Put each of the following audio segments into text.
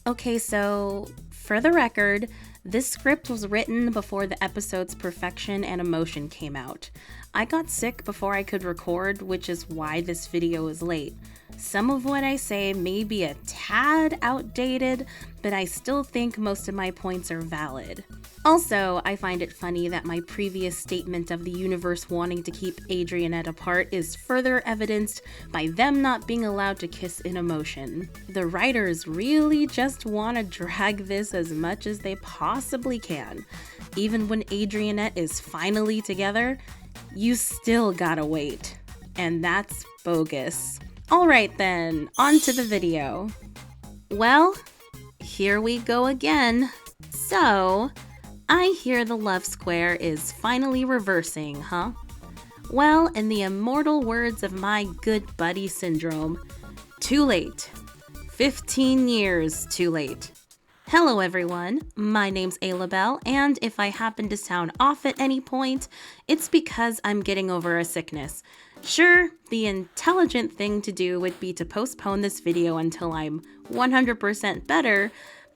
Okay, so for the record, this script was written before the episode's perfection and emotion came out. I got sick before I could record, which is why this video is late. Some of what I say may be a tad outdated, but I still think most of my points are valid. Also, I find it funny that my previous statement of the universe wanting to keep Adrianette apart is further evidenced by them not being allowed to kiss in emotion. The writers really just want to drag this as much as they possibly can. Even when Adrianette is finally together, you still gotta wait. And that's bogus. Alright then, on to the video. Well, here we go again. So, I hear the love square is finally reversing, huh? Well, in the immortal words of my good buddy syndrome, too late. 15 years too late. Hello everyone, my name's Aloubell, and if I happen to sound off at any point, it's because I'm getting over a sickness. Sure, the intelligent thing to do would be to postpone this video until I'm 100% better,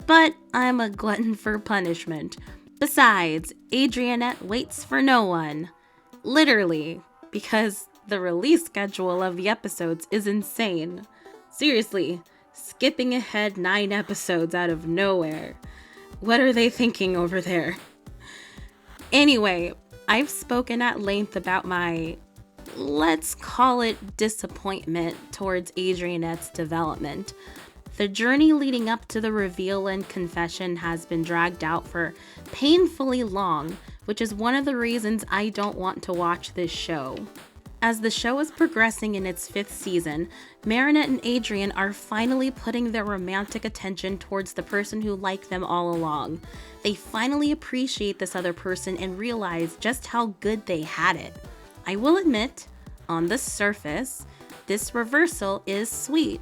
but I'm a glutton for punishment. Besides, Adrianette waits for no one. Literally, because the release schedule of the episodes is insane. Seriously, skipping ahead 9 episodes out of nowhere. What are they thinking over there? Anyway, I've spoken at length about my, let's call it, disappointment towards Adrianette's development. The journey leading up to the reveal and confession has been dragged out for painfully long, which is one of the reasons I don't want to watch this show. As the show is progressing in its 5th season, Marinette and Adrian are finally putting their romantic attention towards the person who liked them all along. They finally appreciate this other person and realize just how good they had it. I will admit, on the surface, this reversal is sweet.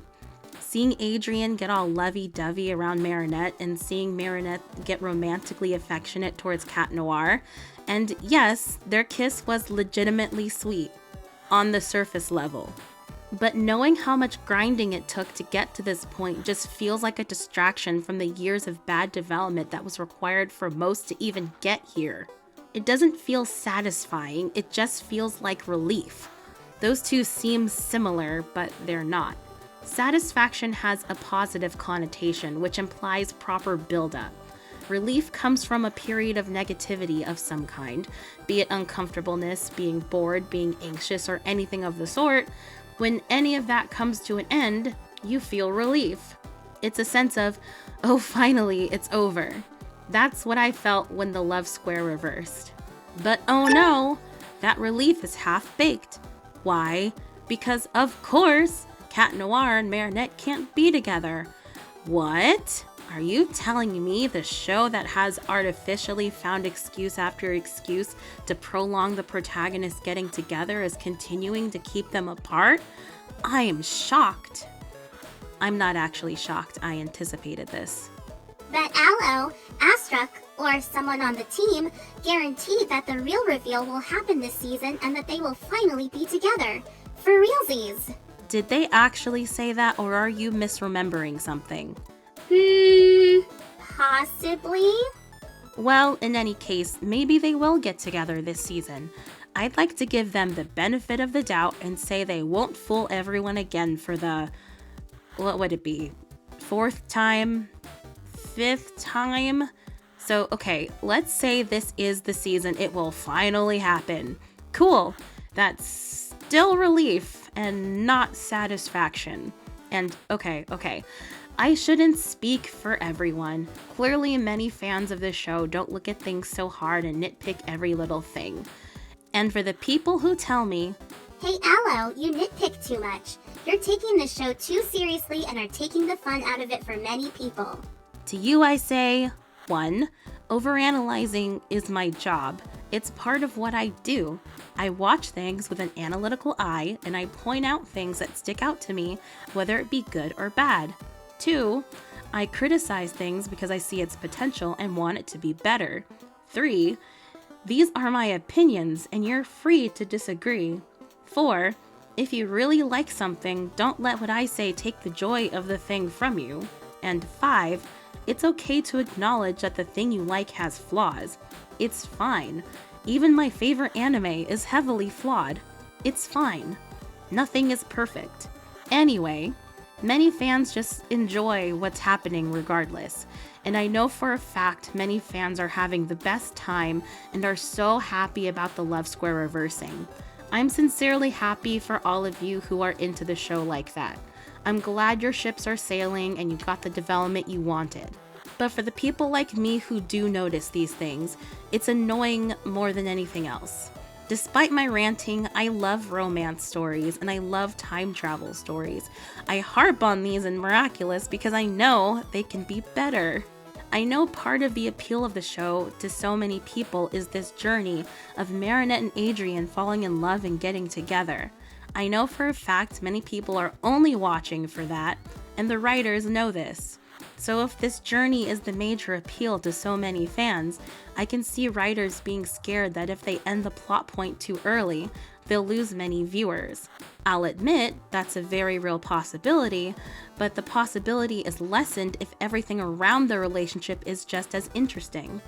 Seeing Adrian get all lovey-dovey around Marinette and seeing Marinette get romantically affectionate towards Cat Noir, and yes, their kiss was legitimately sweet. On the surface level. But knowing how much grinding it took to get to this point just feels like a distraction from the years of bad development that was required for most to even get here. It doesn't feel satisfying, it just feels like relief. Those two seem similar, but they're not. Satisfaction has a positive connotation, which implies proper buildup. Relief comes from a period of negativity of some kind, be it uncomfortableness, being bored, being anxious, or anything of the sort. When any of that comes to an end, you feel relief. It's a sense of, oh, finally, it's over. That's what I felt when the love square reversed. But oh no, that relief is half-baked. Why? Because of course, Cat Noir and Marinette can't be together. What? Are you telling me the show that has artificially found excuse after excuse to prolong the protagonists getting together is continuing to keep them apart? I am shocked. I'm not actually shocked. I anticipated this. But Aloe, Astruc, or someone on the team guaranteed that the real reveal will happen this season and that they will finally be together. For realsies. Did they actually say that, or are you misremembering something? Possibly? Well, in any case, maybe they will get together this season. I'd like to give them the benefit of the doubt and say they won't fool everyone again for the, what would it be, 4th time? 5th time? So, okay, let's say this is the season it will finally happen. Cool. That's still relief and not satisfaction. And okay. I shouldn't speak for everyone. Clearly, many fans of this show don't look at things so hard and nitpick every little thing. And for the people who tell me, hey Aloe, you nitpick too much. You're taking the show too seriously and are taking the fun out of it for many people. To you I say, 1. Overanalyzing is my job. It's part of what I do. I watch things with an analytical eye and I point out things that stick out to me, whether it be good or bad. 2. I criticize things because I see its potential and want it to be better. 3. These are my opinions and you're free to disagree. 4. If you really like something, don't let what I say take the joy of the thing from you. And 5, it's okay to acknowledge that the thing you like has flaws. It's fine. Even my favorite anime is heavily flawed. It's fine. Nothing is perfect. Anyway, many fans just enjoy what's happening regardless. And I know for a fact many fans are having the best time and are so happy about the love square reversing. I'm sincerely happy for all of you who are into the show like that. I'm glad your ships are sailing and you got the development you wanted. But for the people like me who do notice these things, it's annoying more than anything else. Despite my ranting, I love romance stories and I love time travel stories. I harp on these in Miraculous because I know they can be better. I know part of the appeal of the show to so many people is this journey of Marinette and Adrien falling in love and getting together. I know for a fact many people are only watching for that, and the writers know this. So if this journey is the major appeal to so many fans, I can see writers being scared that if they end the plot point too early, they'll lose many viewers. I'll admit that's a very real possibility, but the possibility is lessened if everything around the relationship is just as interesting.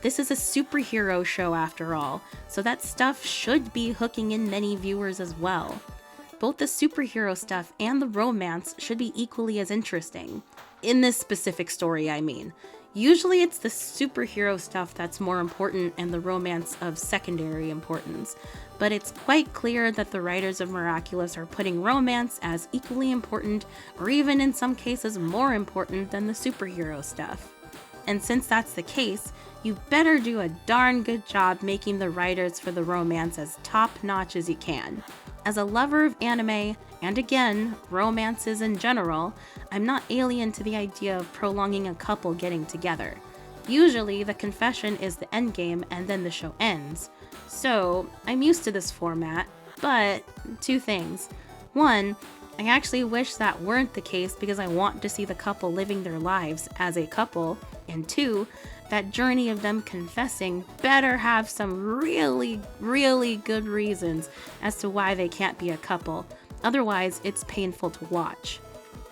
This is a superhero show after all, so that stuff should be hooking in many viewers as well. Both the superhero stuff and the romance should be equally as interesting. In this specific story, I mean. Usually it's the superhero stuff that's more important and the romance of secondary importance, but it's quite clear that the writers of Miraculous are putting romance as equally important, or even in some cases more important than the superhero stuff. And since that's the case, you better do a darn good job making the writers for the romance as top-notch as you can. As a lover of anime, and again, romances in general, I'm not alien to the idea of prolonging a couple getting together. Usually, the confession is the endgame and then the show ends. So, I'm used to this format, but 2 things. 1, I actually wish that weren't the case because I want to see the couple living their lives as a couple. And 2, that journey of them confessing better have some really, really good reasons as to why they can't be a couple. Otherwise, it's painful to watch.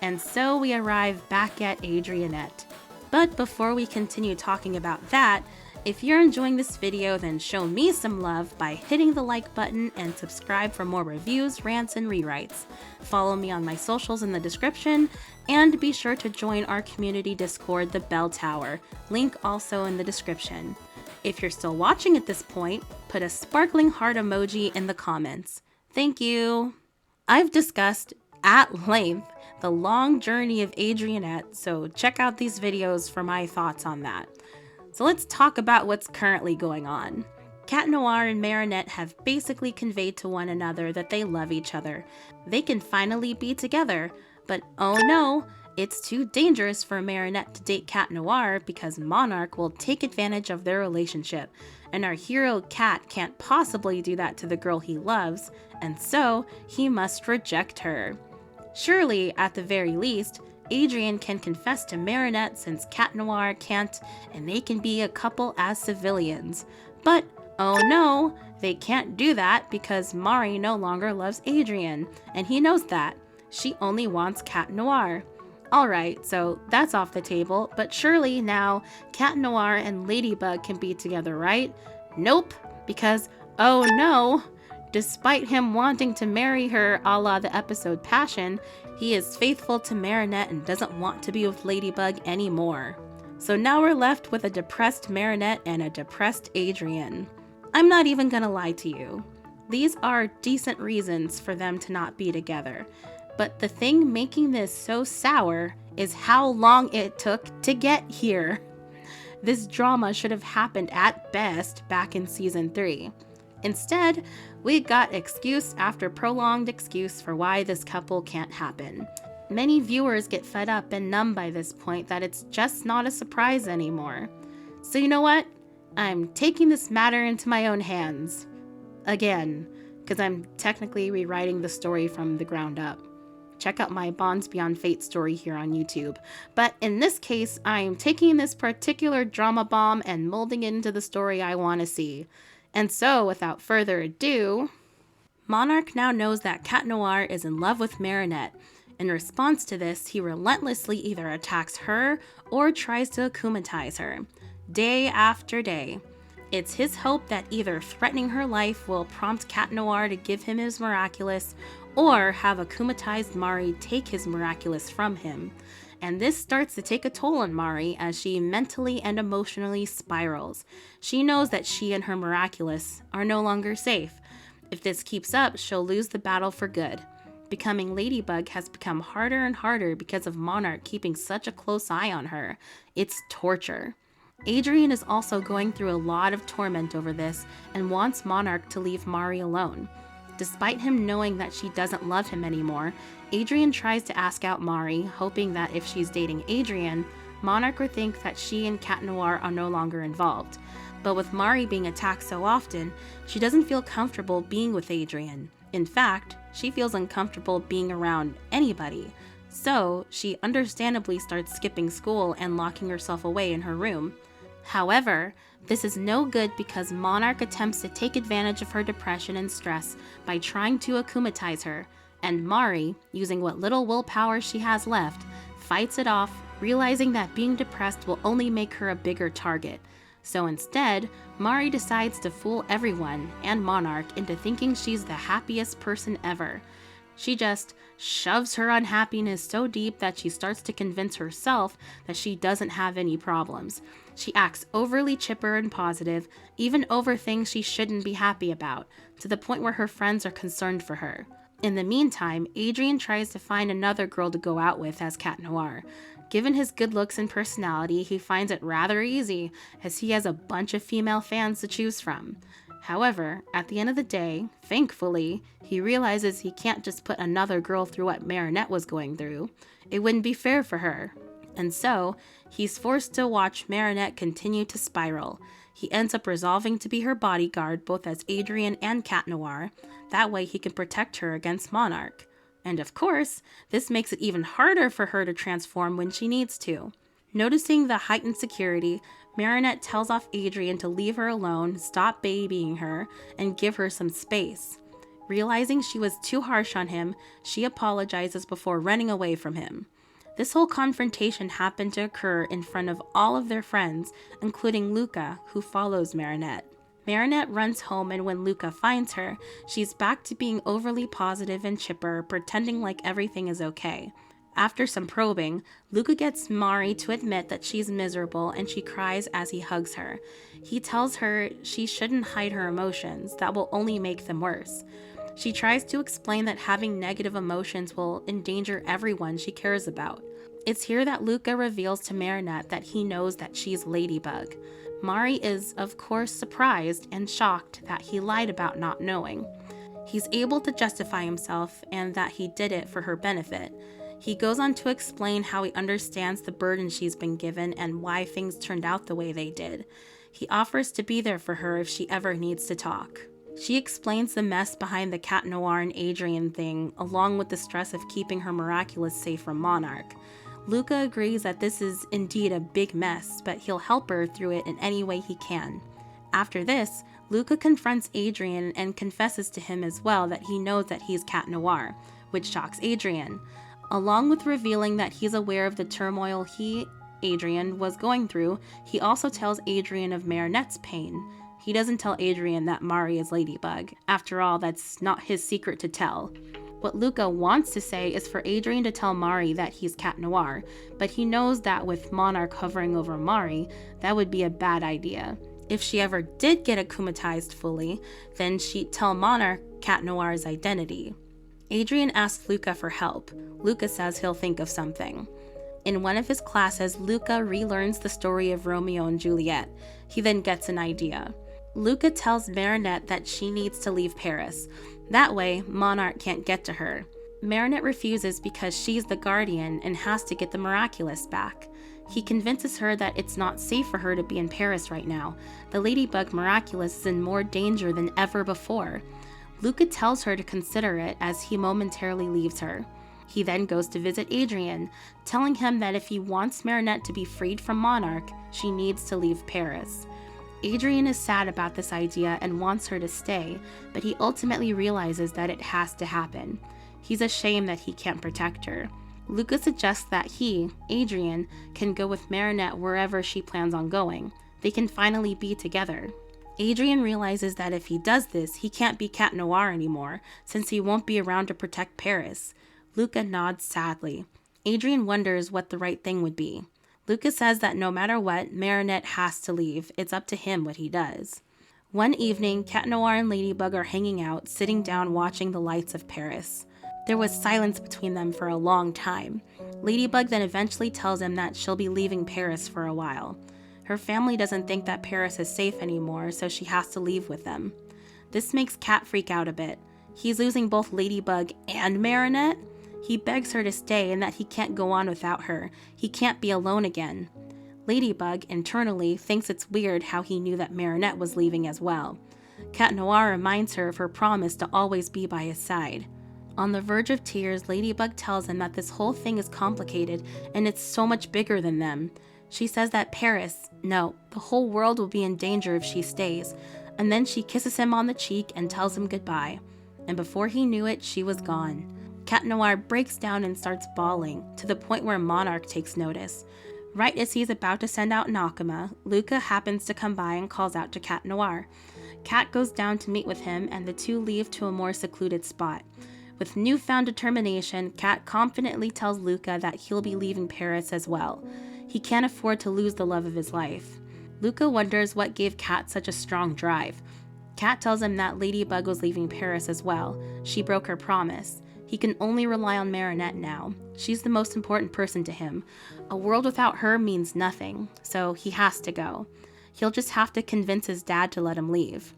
And so we arrive back at Adrianette. But before we continue talking about that, if you're enjoying this video, then show me some love by hitting the like button and subscribe for more reviews, rants, and rewrites. Follow me on my socials in the description, and be sure to join our community Discord, the Bell Tower, link also in the description. If you're still watching at this point, put a sparkling heart emoji in the comments. Thank you! I've discussed at length the long journey of Adrianette, so check out these videos for my thoughts on that. So let's talk about what's currently going on. Cat Noir and Marinette have basically conveyed to one another that they love each other. They can finally be together, but oh no, it's too dangerous for Marinette to date Cat Noir because Monarch will take advantage of their relationship, and our hero Cat can't possibly do that to the girl he loves, and so he must reject her. Surely, at the very least, Adrien can confess to Marinette since Cat Noir can't, and they can be a couple as civilians. But, oh no, they can't do that because Mari no longer loves Adrien, and he knows that. She only wants Cat Noir. Alright, so that's off the table, but surely now Cat Noir and Ladybug can be together, right? Nope, because, oh no, despite him wanting to marry her a la the episode Passion, he is faithful to Marinette and doesn't want to be with Ladybug anymore. So now we're left with a depressed Marinette and a depressed Adrien. I'm not even gonna lie to you. These are decent reasons for them to not be together. But the thing making this so sour is how long it took to get here. This drama should have happened at best back in season 3. Instead, we got excuse after prolonged excuse for why this couple can't happen. Many viewers get fed up and numb by this point that it's just not a surprise anymore. So you know what? I'm taking this matter into my own hands. Again, because I'm technically rewriting the story from the ground up. Check out my Bonds Beyond Fate story here on YouTube. But in this case, I'm taking this particular drama bomb and molding it into the story I want to see. And so, without further ado, Monarch now knows that Cat Noir is in love with Marinette. In response to this, he relentlessly either attacks her or tries to akumatize her, day after day. It's his hope that either threatening her life will prompt Cat Noir to give him his Miraculous, or have akumatized Mari take his Miraculous from him. And this starts to take a toll on Mari as she mentally and emotionally spirals. She knows that she and her Miraculous are no longer safe. If this keeps up, she'll lose the battle for good. Becoming Ladybug has become harder and harder because of Monarch keeping such a close eye on her. It's torture. Adrien is also going through a lot of torment over this and wants Monarch to leave Mari alone. Despite him knowing that she doesn't love him anymore, Adrien tries to ask out Mari, hoping that if she's dating Adrien, Monarch would think that she and Cat Noir are no longer involved. But with Mari being attacked so often, she doesn't feel comfortable being with Adrien. In fact, she feels uncomfortable being around anybody. So, she understandably starts skipping school and locking herself away in her room. However, this is no good because Monarch attempts to take advantage of her depression and stress by trying to akumatize her, and Mari, using what little willpower she has left, fights it off, realizing that being depressed will only make her a bigger target. So instead, Mari decides to fool everyone and Monarch into thinking she's the happiest person ever. She just shoves her unhappiness so deep that she starts to convince herself that she doesn't have any problems. She acts overly chipper and positive, even over things she shouldn't be happy about, to the point where her friends are concerned for her. In the meantime, Adrien tries to find another girl to go out with as Cat Noir. Given his good looks and personality, he finds it rather easy, as he has a bunch of female fans to choose from. However, at the end of the day, thankfully, he realizes he can't just put another girl through what Marinette was going through. It wouldn't be fair for her. And so, he's forced to watch Marinette continue to spiral. He ends up resolving to be her bodyguard both as Adrien and Cat Noir. That way he can protect her against Monarch. And of course, this makes it even harder for her to transform when she needs to. Noticing the heightened security, Marinette tells off Adrien to leave her alone, stop babying her, and give her some space. Realizing she was too harsh on him, she apologizes before running away from him. This whole confrontation happened to occur in front of all of their friends, including Luca, who follows Marinette. Marinette runs home, and when Luca finds her, she's back to being overly positive and chipper, pretending like everything is okay. After some probing, Luca gets Mari to admit that she's miserable, and she cries as he hugs her. He tells her she shouldn't hide her emotions, that will only make them worse. She tries to explain that having negative emotions will endanger everyone she cares about. It's here that Luca reveals to Marinette that he knows that she's Ladybug. Mari is, of course, surprised and shocked that he lied about not knowing. He's able to justify himself and that he did it for her benefit. He goes on to explain how he understands the burden she's been given and why things turned out the way they did. He offers to be there for her if she ever needs to talk. She explains the mess behind the Cat Noir and Adrien thing, along with the stress of keeping her Miraculous safe from Monarch. Luca agrees that this is indeed a big mess, but he'll help her through it in any way he can. After this, Luca confronts Adrien and confesses to him as well that he knows that he's Cat Noir, which shocks Adrien. Along with revealing that he's aware of the turmoil Adrien, was going through, he also tells Adrien of Marinette's pain. He doesn't tell Adrien that Mari is Ladybug. After all, that's not his secret to tell. What Luca wants to say is for Adrien to tell Mari that he's Cat Noir, but he knows that with Monarch hovering over Mari, that would be a bad idea. If she ever did get akumatized fully, then she'd tell Monarch Cat Noir's identity. Adrien asks Luca for help. Luca says he'll think of something. In one of his classes, Luca relearns the story of Romeo and Juliet. He then gets an idea. Luca tells Marinette that she needs to leave Paris. That way, Monarch can't get to her. Marinette refuses because she's the guardian and has to get the Miraculous back. He convinces her that it's not safe for her to be in Paris right now. The Ladybug Miraculous is in more danger than ever before. Luca tells her to consider it as he momentarily leaves her. He then goes to visit Adrien, telling him that if he wants Marinette to be freed from Monarch, she needs to leave Paris. Adrien is sad about this idea and wants her to stay, but he ultimately realizes that it has to happen. He's ashamed that he can't protect her. Luca suggests that he, Adrien, can go with Marinette wherever she plans on going. They can finally be together. Adrien realizes that if he does this, he can't be Cat Noir anymore, since he won't be around to protect Paris. Luca nods sadly. Adrien wonders what the right thing would be. Luca says that no matter what, Marinette has to leave. It's up to him what he does. One evening, Cat Noir and Ladybug are hanging out, sitting down watching the lights of Paris. There was silence between them for a long time. Ladybug then eventually tells him that she'll be leaving Paris for a while. Her family doesn't think that Paris is safe anymore, so she has to leave with them. This makes Cat freak out a bit. He's losing both Ladybug and Marinette. He begs her to stay and that he can't go on without her. He can't be alone again. Ladybug, internally, thinks it's weird how he knew that Marinette was leaving as well. Cat Noir reminds her of her promise to always be by his side. On the verge of tears, Ladybug tells him that this whole thing is complicated and it's so much bigger than them. She says that Paris, no, the whole world will be in danger if she stays, and then she kisses him on the cheek and tells him goodbye. And before he knew it, she was gone. Cat Noir breaks down and starts bawling, to the point where Monarch takes notice. Right as he's about to send out Nakama, Luca happens to come by and calls out to Cat Noir. Cat goes down to meet with him, and the two leave to a more secluded spot. With newfound determination, Cat confidently tells Luca that he'll be leaving Paris as well. He can't afford to lose the love of his life. Luca wonders what gave Cat such a strong drive. Cat tells him that Ladybug was leaving Paris as well. She broke her promise. He can only rely on Marinette now. She's the most important person to him. A world without her means nothing, so he has to go. He'll just have to convince his dad to let him leave.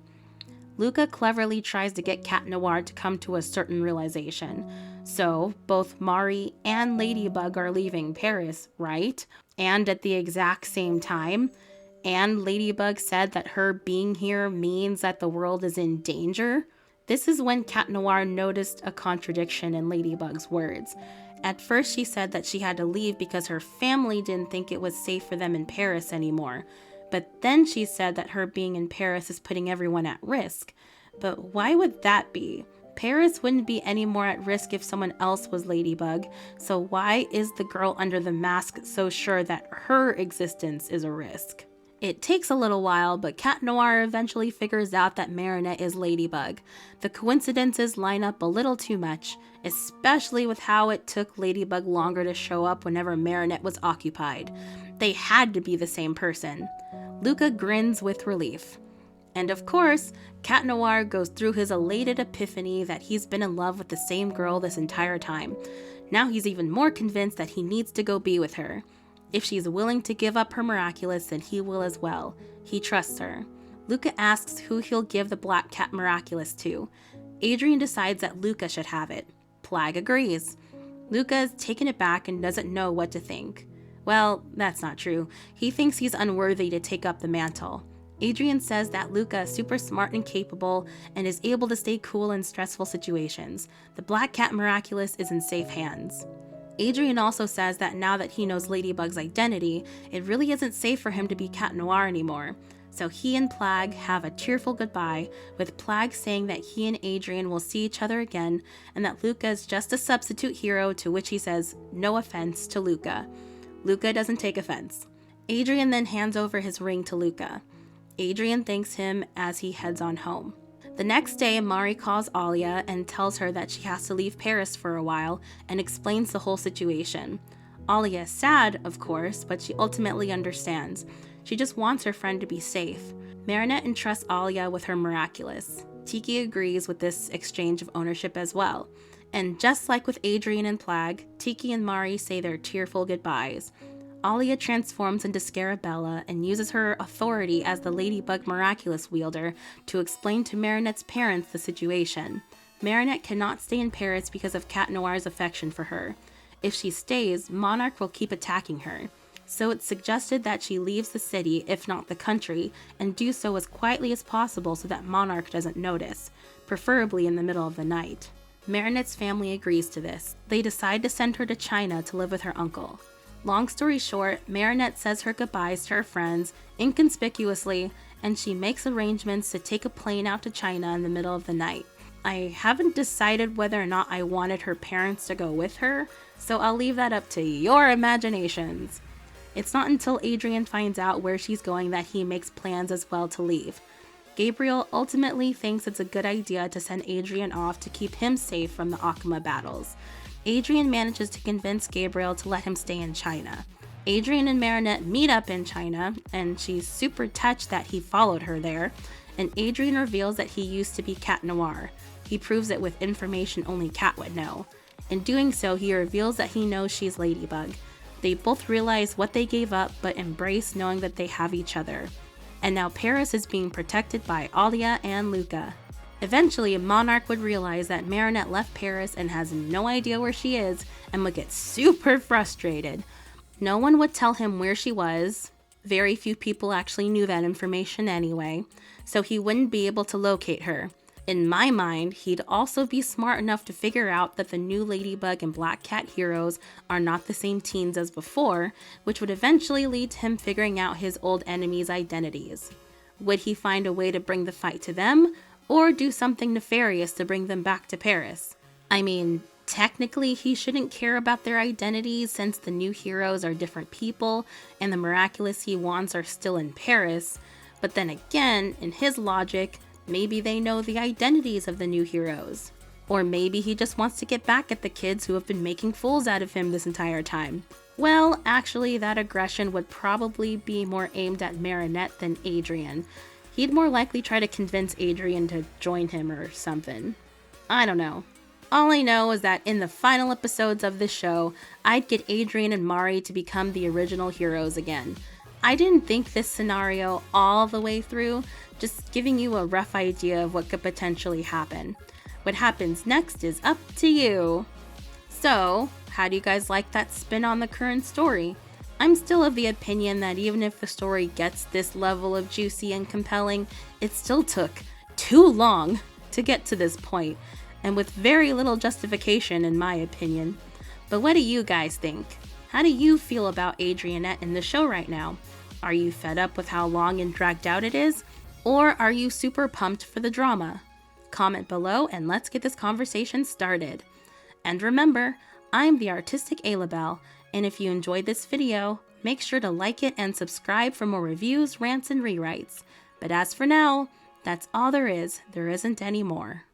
Luca cleverly tries to get Cat Noir to come to a certain realization. So, both Mari and Ladybug are leaving Paris, right? And at the exact same time. And Ladybug said that her being here means that the world is in danger. This is when Cat Noir noticed a contradiction in Ladybug's words. At first she said that she had to leave because her family didn't think it was safe for them in Paris anymore. But then she said that her being in Paris is putting everyone at risk. But why would that be? Paris wouldn't be any more at risk if someone else was Ladybug, so why is the girl under the mask so sure that her existence is a risk? It takes a little while, but Cat Noir eventually figures out that Marinette is Ladybug. The coincidences line up a little too much, especially with how it took Ladybug longer to show up whenever Marinette was occupied. They had to be the same person. Luca grins with relief. And of course, Cat Noir goes through his elated epiphany that he's been in love with the same girl this entire time. Now he's even more convinced that he needs to go be with her. If she's willing to give up her Miraculous, then he will as well. He trusts her. Luca asks who he'll give the Black Cat Miraculous to. Adrien decides that Luca should have it. Plag agrees. Luca is taken aback and doesn't know what to think. Well, that's not true. He thinks he's unworthy to take up the mantle. Adrien says that Luca is super smart and capable and is able to stay cool in stressful situations. The Black Cat Miraculous is in safe hands. Adrien also says that now that he knows Ladybug's identity, it really isn't safe for him to be Cat Noir anymore. So he and Plag have a tearful goodbye, with Plag saying that he and Adrien will see each other again, and that Luca is just a substitute hero, to which he says, no offense to Luca. Luca doesn't take offense. Adrien then hands over his ring to Luca. Adrien thanks him as he heads on home. The next day, Mari calls Alia and tells her that she has to leave Paris for a while and explains the whole situation. Alia is sad, of course, but she ultimately understands. She just wants her friend to be safe. Marinette entrusts Alia with her Miraculous. Tiki agrees with this exchange of ownership as well. And just like with Adrien and Plag, Tiki and Mari say their tearful goodbyes. Alia transforms into Scarabella and uses her authority as the Ladybug Miraculous wielder to explain to Marinette's parents the situation. Marinette cannot stay in Paris because of Cat Noir's affection for her. If she stays, Monarch will keep attacking her. So it's suggested that she leaves the city, if not the country, and do so as quietly as possible so that Monarch doesn't notice, preferably in the middle of the night. Marinette's family agrees to this. They decide to send her to China to live with her uncle. Long story short, Marinette says her goodbyes to her friends inconspicuously, and she makes arrangements to take a plane out to China in the middle of the night. I haven't decided whether or not I wanted her parents to go with her, so I'll leave that up to your imaginations. It's not until Adrian finds out where she's going that he makes plans as well to leave. Gabriel ultimately thinks it's a good idea to send Adrian off to keep him safe from the Akuma battles. Adrian manages to convince Gabriel to let him stay in China. Adrian and Marinette meet up in China, and she's super touched that he followed her there, and Adrian reveals that he used to be Cat Noir. He proves it with information only Cat would know. In doing so, he reveals that he knows she's Ladybug. They both realize what they gave up, but embrace knowing that they have each other. And now Paris is being protected by Alia and Luca. Eventually, Monarch would realize that Marinette left Paris and has no idea where she is, and would get super frustrated. No one would tell him where she was. Very few people actually knew that information anyway, so he wouldn't be able to locate her. In my mind, he'd also be smart enough to figure out that the new Ladybug and Black Cat heroes are not the same teens as before, which would eventually lead to him figuring out his old enemies' identities. Would he find a way to bring the fight to them, or do something nefarious to bring them back to Paris? I mean, technically he shouldn't care about their identities since the new heroes are different people and the Miraculous he wants are still in Paris, but then again, in his logic, maybe they know the identities of the new heroes. Or maybe he just wants to get back at the kids who have been making fools out of him this entire time. Well, actually, that aggression would probably be more aimed at Marinette than Adrian. He'd more likely try to convince Adrian to join him or something. I don't know. All I know is that in the final episodes of this show, I'd get Adrian and Mari to become the original heroes again. I didn't think this scenario all the way through, just giving you a rough idea of what could potentially happen. What happens next is up to you. So, how do you guys like that spin on the current story? I'm still of the opinion that even if the story gets this level of juicy and compelling, it still took too long to get to this point, and with very little justification in my opinion. But what do you guys think? How do you feel about Adrianette in the show right now? Are you fed up with how long and dragged out it is? Or are you super pumped for the drama? Comment below and let's get this conversation started. And remember, I'm the artistic Aloubell, and if you enjoyed this video, make sure to like it and subscribe for more reviews, rants, and rewrites. But as for now, that's all there is. There isn't any more.